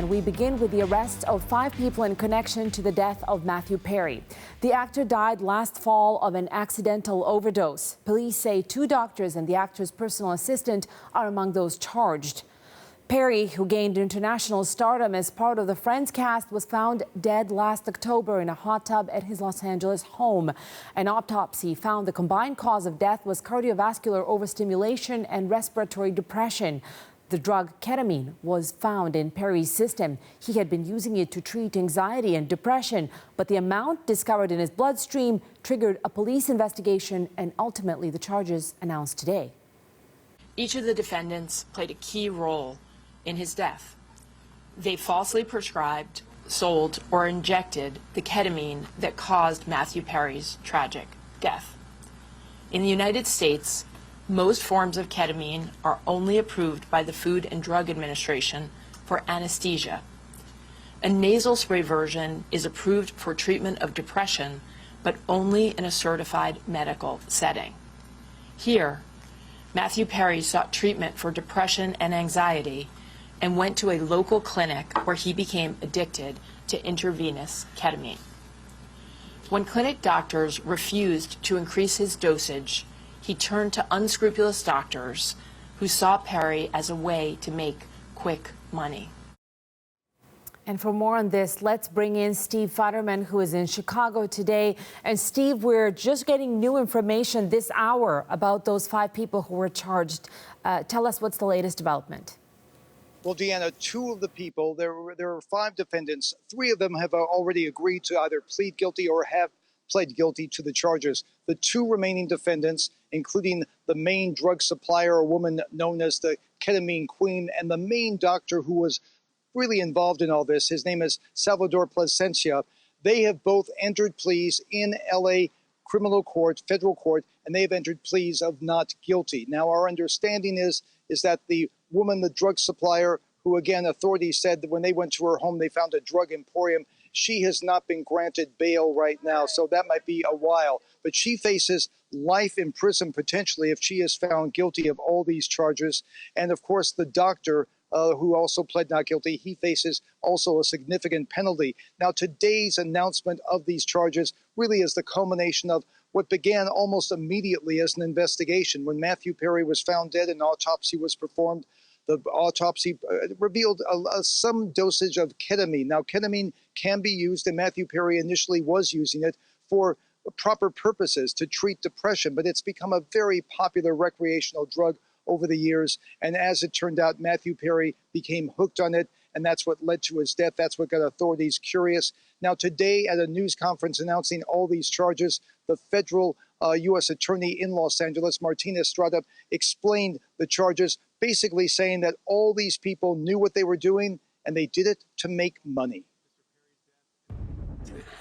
And we begin with the arrest of 5 people in connection to the death of Matthew Perry. The actor died last fall of an accidental overdose. Police say 2 doctors and the actor's personal assistant are among those charged. Perry, who gained international stardom as part of the Friends cast, was found dead last October in a hot tub at his Los Angeles home. An autopsy found the combined cause of death was cardiovascular overstimulation and respiratory depression. The drug ketamine was found in Perry's system. He had been using it to treat anxiety and depression, but the amount discovered in his bloodstream triggered a police investigation and ultimately the charges announced today. Each of the defendants played a key role in his death. They falsely prescribed, sold, or injected the ketamine that caused Matthew Perry's tragic death. In the United States, most forms of ketamine are only approved by the Food and Drug Administration for anesthesia. A nasal spray version is approved for treatment of depression, but only in a certified medical setting. Here, Matthew Perry sought treatment for depression and anxiety and went to a local clinic where he became addicted to intravenous ketamine. When clinic doctors refused to increase his dosage, he turned to unscrupulous doctors who saw Perry as a way to make quick money. And for more on this, let's bring in Steve Futterman, who is in Chicago today. And Steve, we're just getting new information this hour about those 5 people who were charged. Tell us what's the latest development. Well, Deanna, 2 of the people, there are 5 defendants. 3 of them have already agreed to either plead guilty or have pled guilty to the charges. The 2 remaining defendants, including the main drug supplier, a woman known as the ketamine queen, and the main doctor who was really involved in all this, his name is Salvador Plasencia, they have both entered pleas in L.A. criminal court, federal court, and they have entered pleas of not guilty. Now, our understanding is that the woman, the drug supplier, who again authorities said that when they went to her home they found a drug emporium, she has not been granted bail right now, so that might be a while. But she faces life in prison potentially if she is found guilty of all these charges. And of course, the doctor who also pled not guilty, he faces also a significant penalty. Now, today's announcement of these charges really is the culmination of what began almost immediately as an investigation. When Matthew Perry was found dead, an autopsy was performed. The autopsy revealed some dosage of ketamine. Now, ketamine can be used, and Matthew Perry initially was using it for proper purposes to treat depression, but it's become a very popular recreational drug over the years. And as it turned out, Matthew Perry became hooked on it, and that's what led to his death. That's what got authorities curious. Now, today at a news conference announcing all these charges, the federal U.S. attorney in Los Angeles, Martina Estrada, explained the charges, basically saying that all these people knew what they were doing and they did it to make money.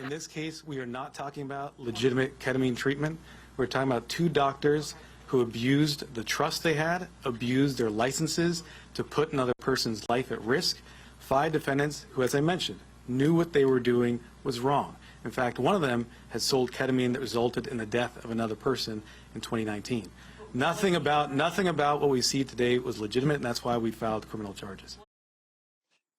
In this case, we are not talking about legitimate ketamine treatment. We're talking about 2 doctors who abused the trust they had, abused their licenses to put another person's life at risk. 5 defendants who, as I mentioned, knew what they were doing was wrong. In fact, one of them has sold ketamine that resulted in the death of another person in 2019. Nothing about what we see today was legitimate, and that's why we filed criminal charges.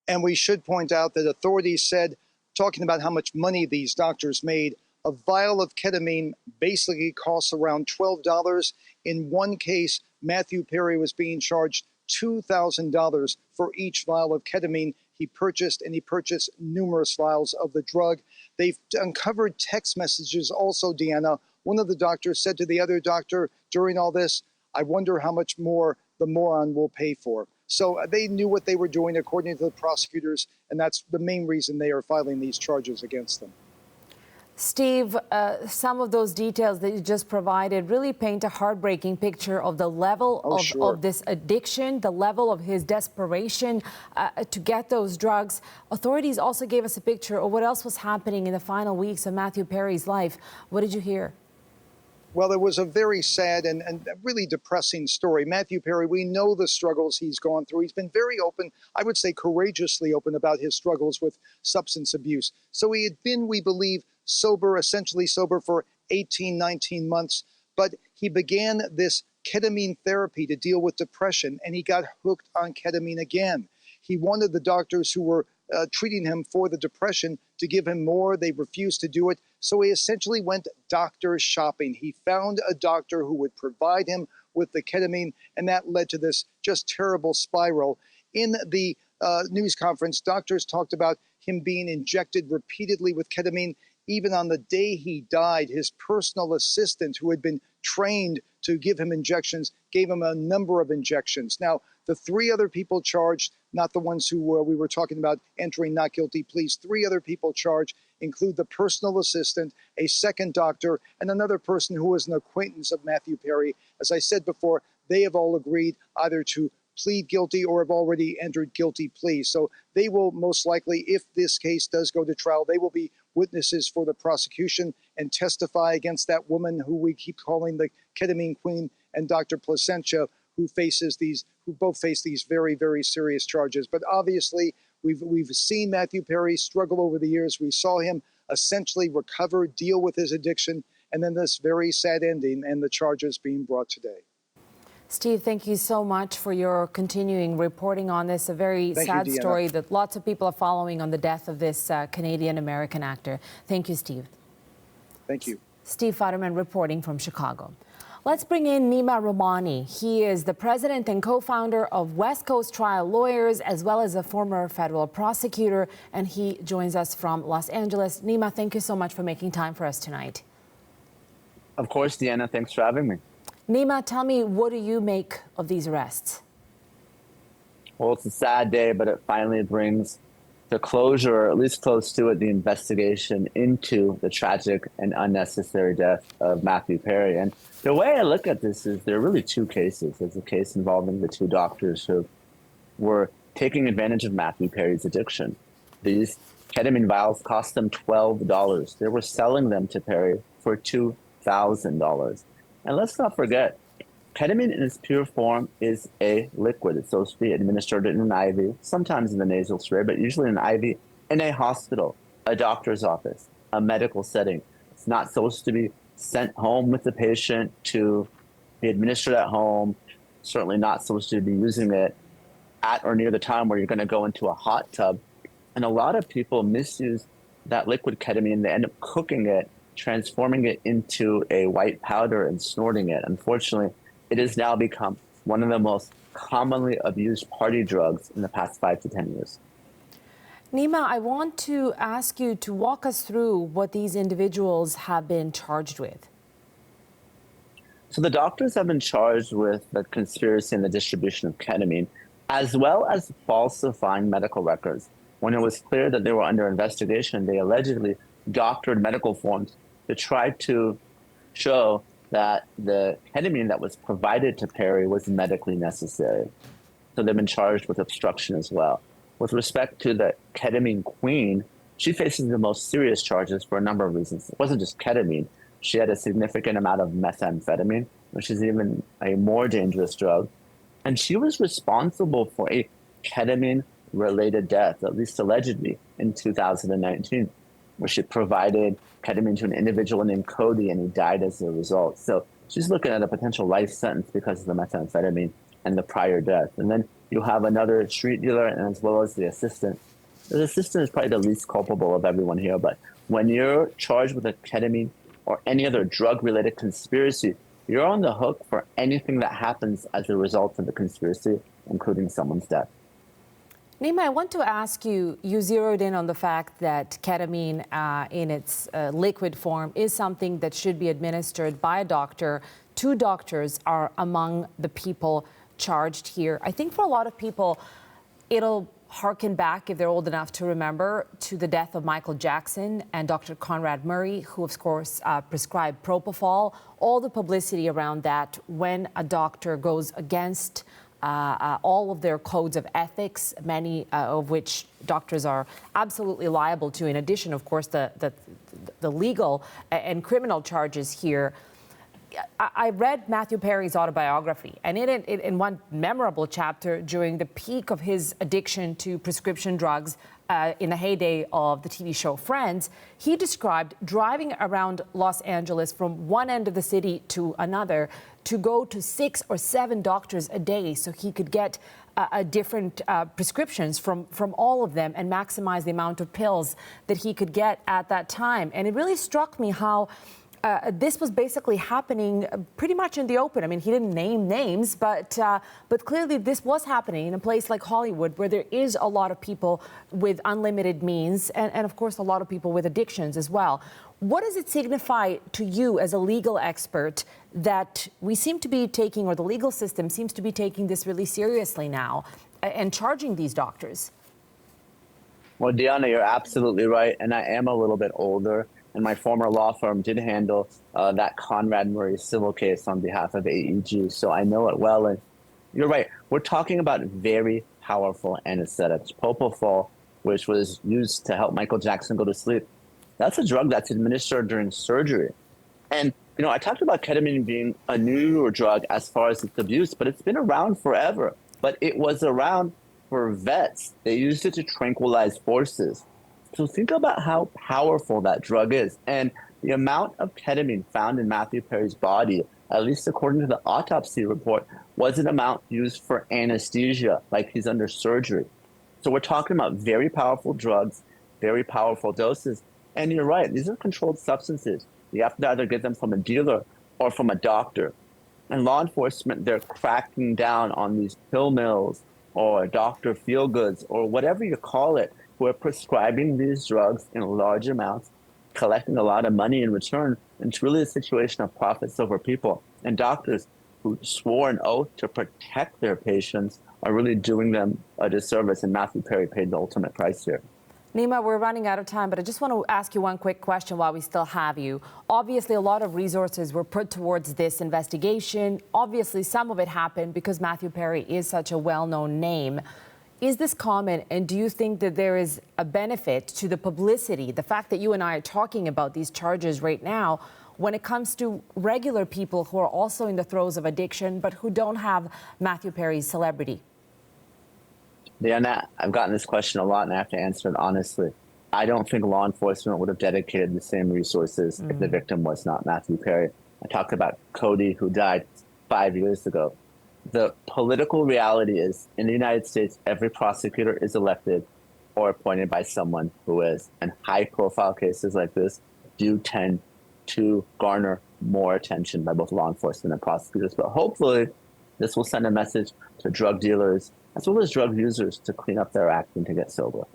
And we should point out that authorities said, talking about how much money these doctors made, a vial of ketamine basically costs around $12. In one case, Matthew Perry was being charged $2,000 for each vial of ketamine he purchased, and he purchased numerous vials of the drug. They've uncovered text messages also, Deanna. One of the doctors said to the other doctor during all this, "I wonder how much more the moron will pay for." So they knew what they were doing, according to the prosecutors, and that's the main reason they are filing these charges against them. Steve, some of those details that you just provided really paint a heartbreaking picture of the level of this addiction, the level of his desperation to get those drugs. Authorities also gave us a picture of what else was happening in the final weeks of Matthew Perry's life. What did you hear? Well, it was a very sad and really depressing story. Matthew Perry, we know the struggles he's gone through. He's been very open, I would say courageously open about his struggles with substance abuse. So he had been, we believe, sober, essentially sober for 18, 19 months. But he began this ketamine therapy to deal with depression, and he got hooked on ketamine again. He wanted the doctors who were treating him for the depression to give him more. They refused to do it. So he essentially went doctor shopping. He found a doctor who would provide him with the ketamine, and that led to this just terrible spiral. In the news conference, doctors talked about him being injected repeatedly with ketamine. Even on the day he died, his personal assistant, who had been trained to give him injections, gave him a number of injections. Now, the three other people charged, not the ones who we were talking about entering not guilty pleas, three other people charged include the personal assistant, a second doctor, and another person who was an acquaintance of Matthew Perry. As I said before, they have all agreed either to plead guilty or have already entered guilty pleas. So they will most likely, if this case does go to trial, they will be witnesses for the prosecution and testify against that woman who we keep calling the ketamine queen, and Dr. Placentia, who both face these very, very serious charges. But obviously, we've seen Matthew Perry struggle over the years. We saw him essentially recover, deal with his addiction, and then this very sad ending and the charges being brought today. Steve, thank you so much for your continuing reporting on this. A very sad story that lots of people are following on the death of this Canadian-American actor. Thank you, Steve. Thank you. Steve Futterman reporting from Chicago. Let's bring in Neame Rahmani. He is the president and co-founder of West Coast Trial Lawyers, as well as a former federal prosecutor, and he joins us from Los Angeles. Neame, thank you so much for making time for us tonight. Of course, Deanna, thanks for having me. Neame, tell me, what do you make of these arrests? Well, it's a sad day, but it finally brings to closure, or at least close to it, the investigation into the tragic and unnecessary death of Matthew Perry. And the way I look at this is there are really two cases. There's a case involving the two doctors who were taking advantage of Matthew Perry's addiction. These ketamine vials cost them $12. They were selling them to Perry for $2,000. And let's not forget, ketamine in its pure form is a liquid. It's supposed to be administered in an IV, sometimes in the nasal spray, but usually an IV in a hospital, a doctor's office, a medical setting. It's not supposed to be sent home with the patient to be administered at home. Certainly not supposed to be using it at or near the time where you're going to go into a hot tub. And a lot of people misuse that liquid ketamine. They end up cooking it, transforming it into a white powder and snorting it. Unfortunately, it has now become one of the most commonly abused party drugs in the past 5 to 10 years. Neame, I want to ask you to walk us through what these individuals have been charged with. So the doctors have been charged with the conspiracy and the distribution of ketamine, as well as falsifying medical records. When it was clear that they were under investigation, they allegedly doctored medical forms to try to show that the ketamine that was provided to Perry was medically necessary. So they've been charged with obstruction as well. With respect to the ketamine queen, she faces the most serious charges for a number of reasons. It wasn't just ketamine. She had a significant amount of methamphetamine, which is even a more dangerous drug. And she was responsible for a ketamine-related death, at least allegedly, in 2019, where she provided ketamine to an individual named Cody, and he died as a result. So she's looking at a potential life sentence because of the methamphetamine and the prior death. And then you have another street dealer, and as well as the assistant. The assistant is probably the least culpable of everyone here, but when you're charged with a ketamine or any other drug-related conspiracy, you're on the hook for anything that happens as a result of the conspiracy, including someone's death. Neame, I want to ask you, you zeroed in on the fact that ketamine in its liquid form is something that should be administered by a doctor. 2 doctors are among the people charged here. I think for a lot of people, it'll harken back, if they're old enough to remember, to the death of Michael Jackson and Dr. Conrad Murray, who of course prescribed propofol. All the publicity around that when a doctor goes against all of their codes of ethics, many of which doctors are absolutely liable to, in addition, of course, the legal and criminal charges here. I read Matthew Perry's autobiography, and in one memorable chapter during the peak of his addiction to prescription drugs in the heyday of the TV show Friends, he described driving around Los Angeles from one end of the city to another to go to 6 or 7 doctors a day so he could get different prescriptions from all of them and maximize the amount of pills that he could get at that time. And it really struck me how this was basically happening pretty much in the open. I mean, he didn't name names, but clearly this was happening in a place like Hollywood, where there is a lot of people with unlimited means and of course, a lot of people with addictions as well. What does it signify to you as a legal expert that we seem to be taking, or the legal system seems to be taking this really seriously now and charging these doctors? Well, Deanna, you're absolutely right. And I am a little bit older. And my former law firm did handle that Conrad Murray civil case on behalf of AEG. So I know it well. And you're right. We're talking about very powerful anesthetics. Propofol, which was used to help Michael Jackson go to sleep, that's a drug that's administered during surgery. And, you know, I talked about ketamine being a newer drug as far as its abuse, but it's been around forever. But it was around for vets. They used it to tranquilize horses. So think about how powerful that drug is. And the amount of ketamine found in Matthew Perry's body, at least according to the autopsy report, was an amount used for anesthesia, like he's under surgery. So we're talking about very powerful drugs, very powerful doses. And you're right, these are controlled substances. You have to either get them from a dealer or from a doctor. And law enforcement, they're cracking down on these pill mills or Dr. Feelgoods or whatever you call it, who are prescribing these drugs in large amounts, collecting a lot of money in return. And it's really a situation of profits over people. And doctors who swore an oath to protect their patients are really doing them a disservice. And Matthew Perry paid the ultimate price here. Neame, we're running out of time, but I just want to ask you one quick question while we still have you. Obviously, a lot of resources were put towards this investigation. Obviously, some of it happened because Matthew Perry is such a well-known name. Is this common, and do you think that there is a benefit to the publicity, the fact that you and I are talking about these charges right now, when it comes to regular people who are also in the throes of addiction, but who don't have Matthew Perry's celebrity? Diana, I've gotten this question a lot, and I have to answer it honestly. I don't think law enforcement would have dedicated the same resources if the victim was not Matthew Perry. I talked about Cody, who died 5 years ago. The political reality is, in the United States, every prosecutor is elected or appointed by someone who is. And high-profile cases like this do tend to garner more attention by both law enforcement and prosecutors. But hopefully, this will send a message to drug dealers as well as drug users to clean up their act and to get sober.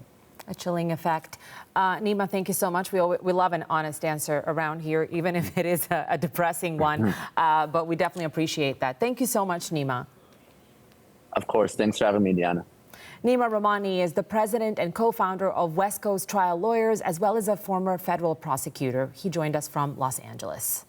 A chilling effect. Neame, thank you so much. We love an honest answer around here, even if it is a depressing one. But we definitely appreciate that. Thank you so much, Neame. Of course. Thanks for having me, Diana. Neame Rahmani is the president and co-founder of West Coast Trial Lawyers, as well as a former federal prosecutor. He joined us from Los Angeles.